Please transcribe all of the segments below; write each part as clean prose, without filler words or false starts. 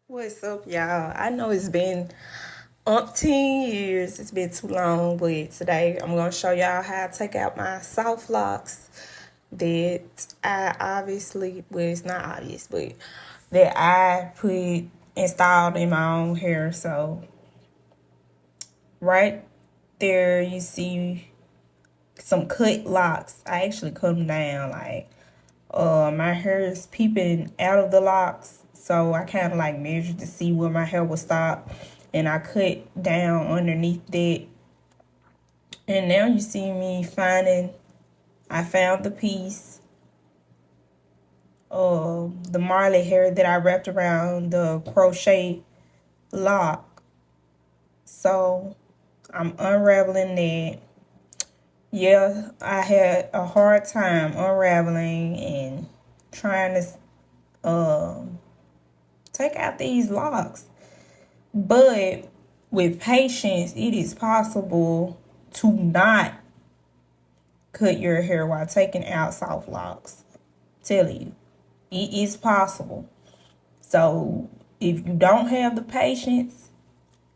What's up, y'all? I know it's been umpteen years. It's been too long, but today I'm going to show y'all how to take out my soft locks that I obviously, well, it's not obvious, but that I installed in my own hair. So, right there, you see some cut locks. I actually cut them down, like, my hair is peeping out of the locks, so I kind of like measured to see where my hair would stop, and I cut down underneath that. And now you see me I found the piece of the Marley hair that I wrapped around the crochet lock. So I'm unraveling that. Yeah, I had a hard time unraveling and trying to take out these locks. But with patience, it is possible to not cut your hair while taking out soft locks. Tell you, it is possible. So if you don't have the patience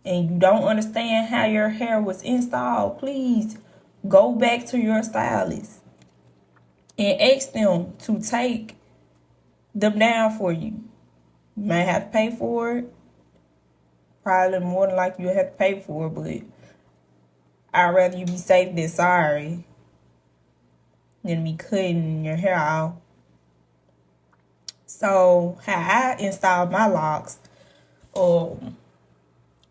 and you don't understand how your hair was installed, please go back to your stylist and ask them to take them down for you. You might have to pay for it. Probably more than likely you'll have to pay for it, but I'd rather you be safe than sorry than be cutting your hair off. So how I installed my locks,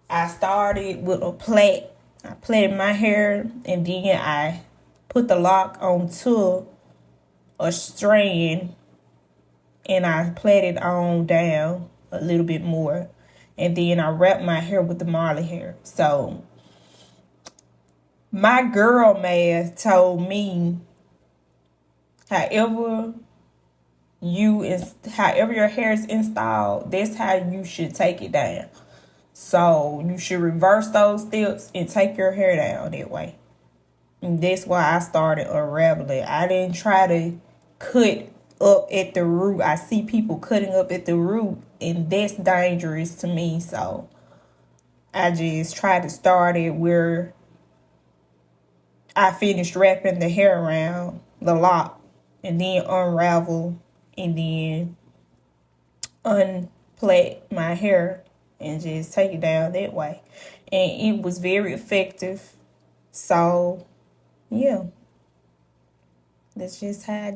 I started with a plait. I plaited my hair, and then I put the lock onto a strand, and I plaited on down a little bit more, and then I wrapped my hair with the Marley hair. So my girl math told me however your hair is installed, that's how you should take it down. So you should reverse those steps and take your hair down that way. And that's why I started unraveling. I didn't try to cut up at the root. I see people cutting up at the root, and that's dangerous to me. So I just tried to start it where I finished wrapping the hair around the lock, and then unravel, and then unplait my hair and just take it down that way. And it was very effective. So yeah, that's just how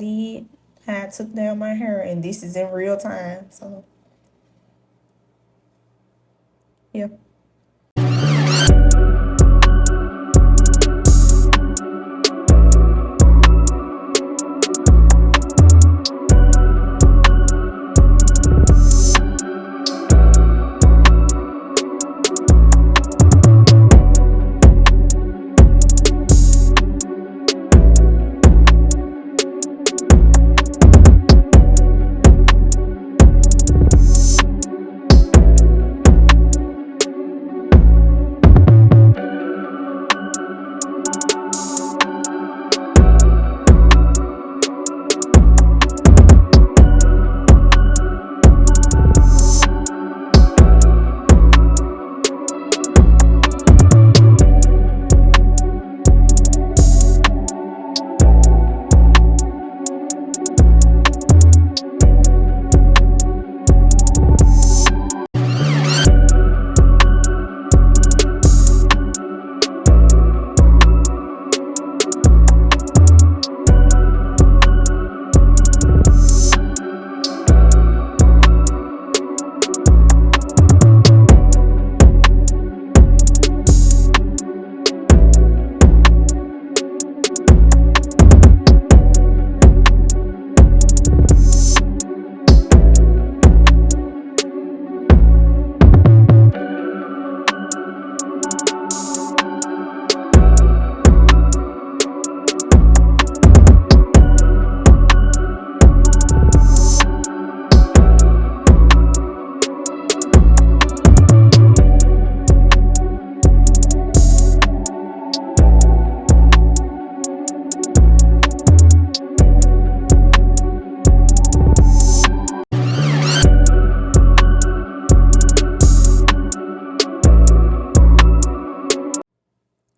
I took down my hair, and this is in real time. So yeah.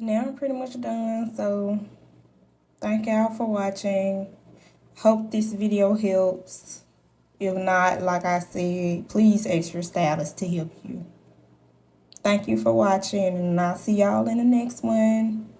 Now I'm pretty much done, so thank y'all for watching. Hope this video helps. If not, like I said, please ask your stylist to help you. Thank you for watching, and I'll see y'all in the next one.